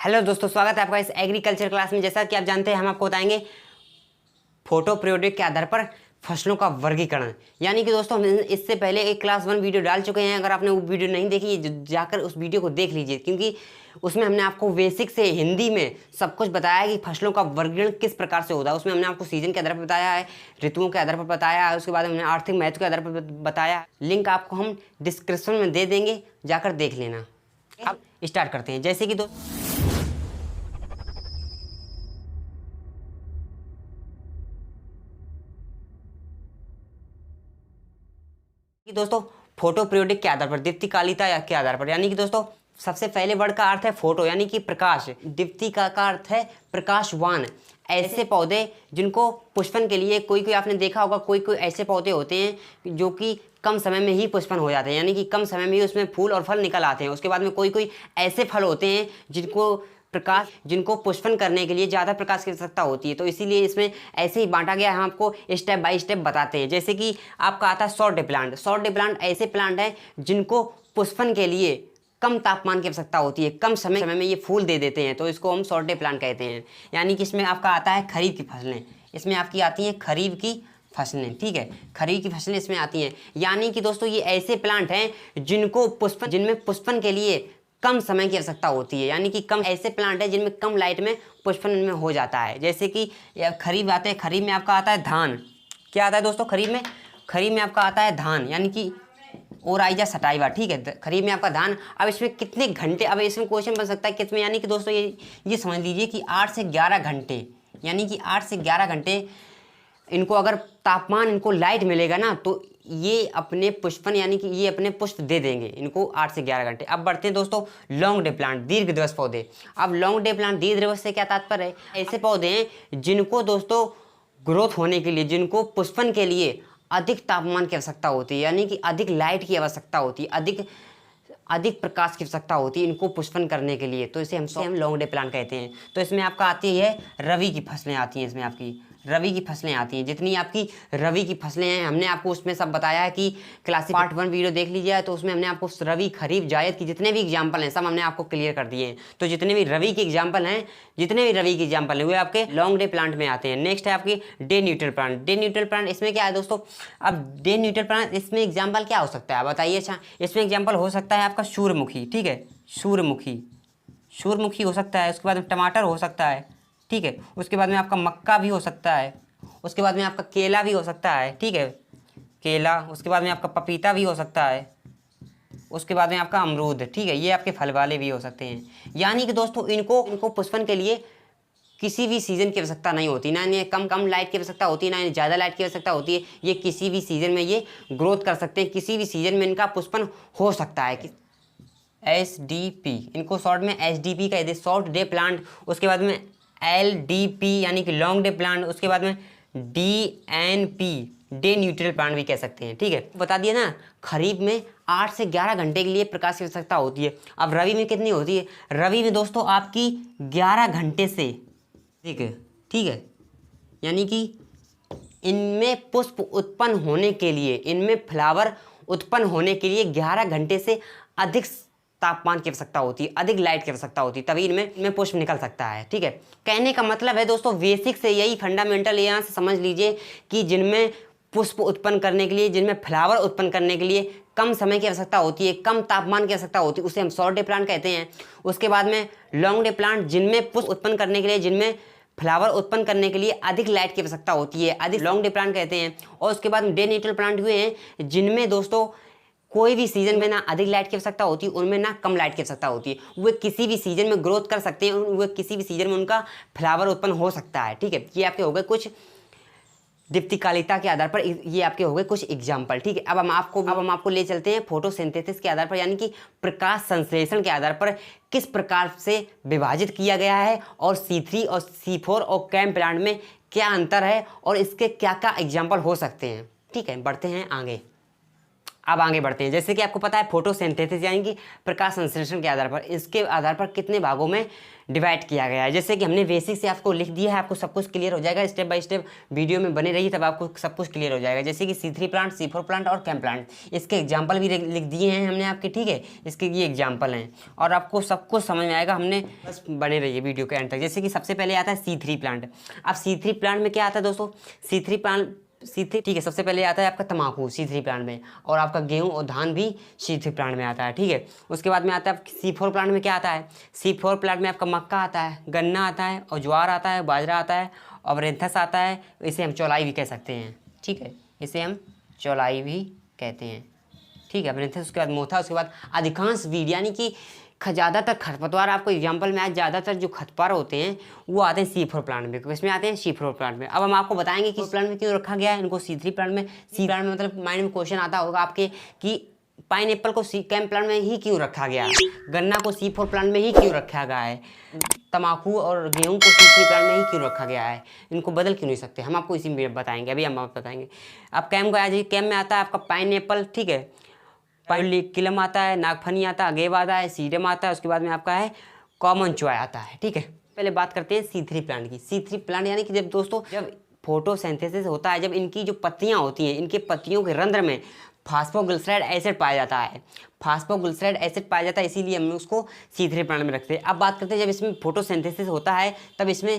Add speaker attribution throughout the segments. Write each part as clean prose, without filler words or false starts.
Speaker 1: Hello दोस्तों, स्वागत है आपका इस एग्रीकल्चर क्लास में। जैसा कि आप जानते हैं, हम आपको बताएंगे फोटो पीरियोडिक के आधार पर फसलों का वर्गीकरण। यानी कि दोस्तों, हम इससे पहले एक क्लास 1 वीडियो डाल चुके हैं। अगर आपने वो वीडियो नहीं देखी, जाकर उस वीडियो को देख लीजिए, क्योंकि उसमें हमने आपको बेसिक से हिंदी में सब कुछ बताया कि फसलों का वर्गीकरण किस प्रकार से होता है। उसमें हमने आपको सीजन के आधार पर बताया है, ऋतुओं के आधार पर बताया है, उसके बाद हमने आर्थिक महत्व के आधार पर बताया। लिंक आपको हम डिस्क्रिप्शन में दे देंगे, जाकर देख लेना। अब स्टार्ट करते हैं। जैसे कि दोस्तों फोटो पीरियोडिक के आधार पर, दीप्तिकालिता के आधार पर, यानी कि दोस्तों सबसे पहले वर्ड का अर्थ है फोटो, यानी कि प्रकाश। दीप्तिका का अर्थ है प्रकाशवान। ऐसे पौधे जिनको पुष्पन के लिए, कोई कोई आपने देखा होगा, कोई कोई ऐसे पौधे होते हैं जो कि कम समय में ही पुष्पन हो जाते हैं, यानी कि कम समय में ही उसमें फूल और फल निकल आते हैं। उसके बाद में कोई कोई ऐसे फल होते हैं जिनको पुष्पन करने के लिए ज़्यादा प्रकाश की आवश्यकता होती है, तो इसीलिए इसमें ऐसे ही बांटा गया है। हम आपको स्टेप बाय स्टेप बताते हैं। जैसे कि आपका आता है short day plant. Short day plant ऐसे प्लांट हैं जिनको पुष्पन के लिए कम तापमान की आवश्यकता होती है, कम समय में ये फूल दे देते हैं, तो इसको हम शॉर्ट डे प्लांट कहते हैं। यानी कि इसमें आपका आता है खरीफ की फसलें। इसमें आपकी आती हैं खरीफ की फसलें, ठीक है, खरीफ की फसलें इसमें आती हैं। यानी कि दोस्तों ये ऐसे प्लांट हैं जिनमें पुष्पन के लिए कम समय की आवश्यकता होती है, यानी कि कम ऐसे प्लांट है जिनमें कम लाइट में पुष्पन में हो जाता है। जैसे कि खरीफ आते हैं, खरीफ में आपका आता है धान। क्या आता है दोस्तों खरीफ में आपका आता है धान, यानी कि ओराइजा सटाइवा, ठीक है, खरीफ में आपका धान। अब इसमें कितने घंटे, अब इसमें क्वेश्चन बन सकता है कितने, यानी कि दोस्तों ये समझ लीजिए कि 8 से 11 घंटे, यानी कि 8 से 11 घंटे इनको अगर तापमान, इनको लाइट मिलेगा ना, तो ये अपने पुष्पन, यानी कि ये अपने पुष्प दे देंगे इनको 8 से 11 घंटे। अब बढ़ते हैं दोस्तों लॉन्ग डे प्लांट, दीर्घ दिवस पौधे। अब लॉन्ग डे प्लांट, दीर्घ दिवस से क्या तात्पर्य है? ऐसे पौधे हैं जिनको दोस्तों ग्रोथ होने के लिए, जिनको पुष्पन के लिए अधिक तापमान की आवश्यकता होती है, यानी कि अधिक लाइट की आवश्यकता होती है, अधिक प्रकाश की आवश्यकता होती है इनको पुष्पन करने के लिए, तो इसे हम लॉन्ग डे प्लांट कहते हैं। तो इसमें आपका आती है रवि की फसलें आती हैं, इसमें आपकी रवि की फसलें आती हैं। जितनी आपकी रवि की फसलें हैं, हमने आपको उसमें सब बताया है कि क्लासिक पार्ट 1 वीडियो देख लीजिए, तो उसमें हमने आपको रवि, खरीफ, जायद की जितने भी एग्जाम्पल हैं सब हमने आपको क्लियर कर दिए हैं। तो जितने भी रवि के एग्जाम्पल हैं, वे आपके लॉन्ग डे प्लांट में आते हैं। नेक्स्ट है आपकी day neutral plant. Day neutral plant इसमें क्या है दोस्तों? अब डे न्यूट्रल प्लांट इसमें एग्जाम्पल क्या हो सकता है बताइए? अच्छा, इसमें एग्जाम्पल हो सकता है आपका सूर्यमुखी, ठीक है, सूर्यमुखी हो सकता है। उसके बाद में टमाटर हो सकता है, ठीक है। उसके बाद में आपका मक्का भी हो सकता है। उसके बाद में आपका केला भी हो सकता है, ठीक है, केला। उसके बाद में आपका पपीता भी हो सकता है। उसके बाद में आपका अमरूद, ठीक है, ये आपके फल वाले भी हो सकते हैं। यानी कि दोस्तों इनको पुष्पन के लिए किसी भी सीजन की आवश्यकता नहीं होती, ना इन्हें कम लाइट की आवश्यकता होती है, ना इन्हें ज़्यादा लाइट की आवश्यकता होती है। ये किसी भी सीजन में ये ग्रोथ कर सकते हैं, किसी भी सीजन में इनका पुष्पन हो सकता है। SDP, इनको शॉर्ट में SDP कहते हैं, शॉर्ट डे प्लांट। उसके बाद में LDP यानी कि लॉन्ग डे प्लांट। उसके बाद में DNP, डे न्यूट्रल प्लांट भी कह सकते हैं, ठीक है। बता दिया ना, खरीफ में 8 से 11 घंटे के लिए प्रकाश की आवश्यकता होती है। अब रवि में कितनी होती है? रवि में दोस्तों आपकी 11 घंटे से, ठीक है, यानी कि इनमें पुष्प उत्पन्न होने के लिए, इनमें फ्लावर उत्पन्न होने के लिए 11 घंटे से अधिक तापमान की आवश्यकता होती है, अधिक लाइट की आवश्यकता होती है, तभी इनमें पुष्प निकल सकता है, ठीक है। कहने का मतलब है दोस्तों, बेसिक से यही फंडामेंटल यहाँ से समझ लीजिए कि जिनमें पुष्प उत्पन्न करने के लिए, जिनमें फ्लावर उत्पन्न करने के लिए कम समय की आवश्यकता होती है, कम तापमान की आवश्यकता होती है, उसे हम शॉर्ट डे प्लांट कहते हैं। उसके बाद में लॉन्ग डे प्लांट, जिनमें पुष्प उत्पन्न करने के लिए, जिनमें फ्लावर उत्पन्न करने के लिए अधिक लाइट की आवश्यकता होती है, अधिक लॉन्ग डे प्लांट कहते हैं। और उसके बाद डे न्यूट्रल प्लांट हुए हैं जिनमें दोस्तों कोई भी सीजन में ना अधिक लाइट की आवश्यकता होती है, उनमें ना कम लाइट की आवश्यकता होती है। वे किसी भी सीजन में ग्रोथ कर सकते हैं, वे किसी भी सीजन में उनका फ्लावर उत्पन्न हो सकता है, ठीक है। ये आपके हो गए कुछ दीप्तिकालिता के आधार पर, ये आपके हो गए कुछ एग्जाम्पल, ठीक है। अब हम आपको ले चलते हैं फोटोसिंथेसिस के आधार पर, यानी कि प्रकाश संश्लेषण के आधार पर किस प्रकार से विभाजित किया गया है, और C3 और C4 और कैम प्लांट में क्या अंतर है, और इसके क्या क्या एग्जाम्पल हो सकते हैं, ठीक है। बढ़ते हैं आगे। अब आगे बढ़ते हैं। जैसे कि आपको पता है फोटोसिंथेसिस यानी कि प्रकाश संश्लेषण के आधार पर, इसके आधार पर कितने भागों में डिवाइड किया गया है। जैसे कि हमने बेसिक से आपको लिख दिया है, आपको सब कुछ क्लियर हो जाएगा। स्टेप बाय स्टेप वीडियो में बने रहिए, तब आपको सब कुछ क्लियर हो जाएगा। जैसे कि C3 प्लांट, C4 प्लांट और कैम प्लांट, इसके एग्जाम्पल भी लिख दिए हैं हमने आपके, ठीक है। इसके ये एग्जाम्पल हैं और आपको सब कुछ समझ में आएगा। हमने बस बने रहिए वीडियो के एंड तक। जैसे कि सबसे पहले आता है C3 प्लांट। अब C3 प्लांट में क्या आता है दोस्तों, C3 प्लांट ठीक है, सबसे पहले आता है आपका तम्बाकू C3 प्लांट में, और आपका गेहूं और धान भी C3 प्लांट में आता है, ठीक है। उसके बाद में आता है C4 प्लांट में क्या आता है, C4 प्लांट में आपका मक्का आता है, गन्ना आता है और ज्वार आता है, बाजरा आता है और रेंथस आता है। इसे हम चौलाई भी कह सकते हैं, ठीक है, इसे हम चौलाई भी कहते हैं, ठीक है। रेंथस, उसके बाद मोथा, उसके बाद अधिकांश वीड यानी कि ज़्यादातर खरपतवार, आपको एग्जाम्पल में आज ज़्यादातर जो खरपतवार होते हैं वो आते हैं C4 प्लांट में। किसमें आते हैं, C4 प्लांट में। अब हम आपको बताएंगे कि प्लांट में क्यों रखा गया है इनको C3 प्लांट में। C प्लांट में मतलब माइंड में क्वेश्चन आता होगा आपके कि पाइनएप्पल को कैम प्लांट में ही क्यों रखा गया, गन्ना को C4 प्लांट में ही क्यों रखा गया है, तम्बाकू और गेहूँ को C3 प्लांट में ही क्यों रखा गया है, इनको बदल क्यों नहीं सकते। हम आपको इसी में बताएंगे, अभी हम आपको बताएंगे। अब कैम को आ जाइए। कैम में आता है आपका पाइनएप्पल, ठीक है, किलम आता है, नागफनी आता है, गेव आता है, सीडम आता है। उसके बाद में आपका है कॉमन चॉय आता है, ठीक है। पहले बात करते हैं C3 प्लांट की। C3 प्लांट यानी कि जब दोस्तों जब फोटोसिंथेसिस होता है, जब इनकी जो पत्तियां होती हैं, इनके पत्तियों के रंध्र में फास्फोग्लिसराइड एसिड पाया जाता है, फास्फोग्लिसराइड एसिड पाया जाता है, इसीलिए हम उसको C3 प्लांट में रखते हैं। अब बात करते हैं जब इसमें फोटोसिंथेसिस होता है तब इसमें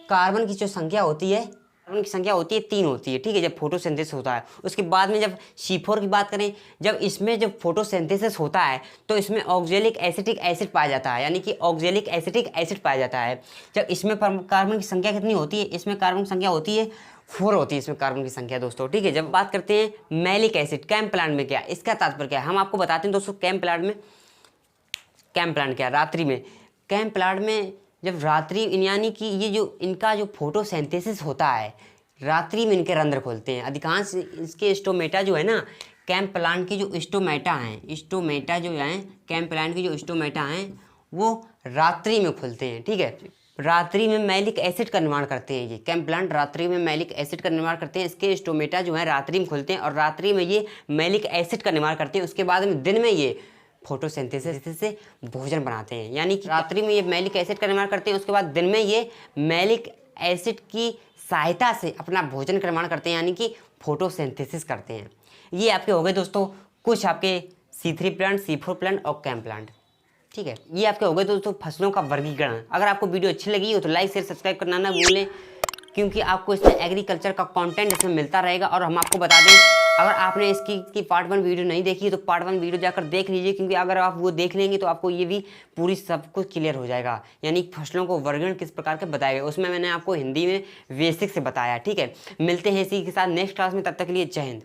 Speaker 1: कार्बन की जो संख्या होती है, कार्बन की संख्या होती है 3 होती है, ठीक है, जब फोटोसिंथेसिस होता है। उसके बाद में जब C4 की बात करें, जब इसमें जब फोटोसिंथेसिस होता है तो इसमें ऑक्जेलिक एसिटिक एसिड पाया जाता है, यानी कि ऑक्जेलिक एसिटिक एसिड पाया जाता है। जब इसमें कार्बन की संख्या कितनी होती है, इसमें कार्बन की संख्या होती है 4 होती है इसमें कार्बन की संख्या दोस्तों, ठीक है। जब बात करते हैं मैलिक एसिड, कैम प्लांट में क्या, इसका तात्पर्य क्या है, हम आपको बताते हैं दोस्तों। कैम प्लांट में, कैम प्लांट क्या, रात्रि में, कैम प्लांट में जब रात्रि यानी कि ये जो इनका जो फोटोसिंथेसिस होता है, रात्रि में इनके रंध्र खोलते हैं। अधिकांश इसके स्टोमेटा जो है ना, कैम प्लांट की जो स्टोमेटा हैं, स्टोमेटा जो हैं, कैम प्लांट की जो स्टोमेटा हैं वो रात्रि में खुलते हैं, ठीक है। रात्रि में मैलिक एसिड का निर्माण करते हैं ये कैम प्लांट, रात्रि में मैलिक एसिड का निर्माण करते हैं। इसके स्टोमेटा जो है रात्रि में खुलते हैं और रात्रि में ये मैलिक एसिड का निर्माण करते हैं। उसके बाद में दिन में ये फोटोसिंथेसिस से भोजन बनाते हैं, यानी कि रात्रि में ये मैलिक एसिड का निर्माण करते हैं, उसके बाद दिन में ये मैलिक एसिड की सहायता से अपना भोजन का निर्माण करते हैं, यानी कि फोटोसिंथेसिस करते हैं। ये आपके हो गए दोस्तों कुछ आपके C3 प्लांट, C4 प्लांट और कैम प्लांट, ठीक है। ये आपके हो गए दोस्तों फसलों का वर्गीकरण। अगर आपको वीडियो अच्छी लगी हो तो लाइक शेयर सब्सक्राइब करना ना भूलें, क्योंकि आपको इसमें एग्रीकल्चर का कंटेंट इसमें मिलता रहेगा। और हम आपको बता दें, अगर आपने इसकी पार्ट 1 वीडियो नहीं देखी तो पार्ट 1 वीडियो जाकर देख लीजिए, क्योंकि अगर आप वो देख लेंगे तो आपको ये भी पूरी सब कुछ क्लियर हो जाएगा, यानी फसलों को वर्गीकरण किस प्रकार के बताए गए, उसमें मैंने आपको हिंदी में बेसिक से बताया, ठीक है। मिलते हैं इसी के साथ नेक्स्ट क्लास में, तब तक के लिए जय हिंद।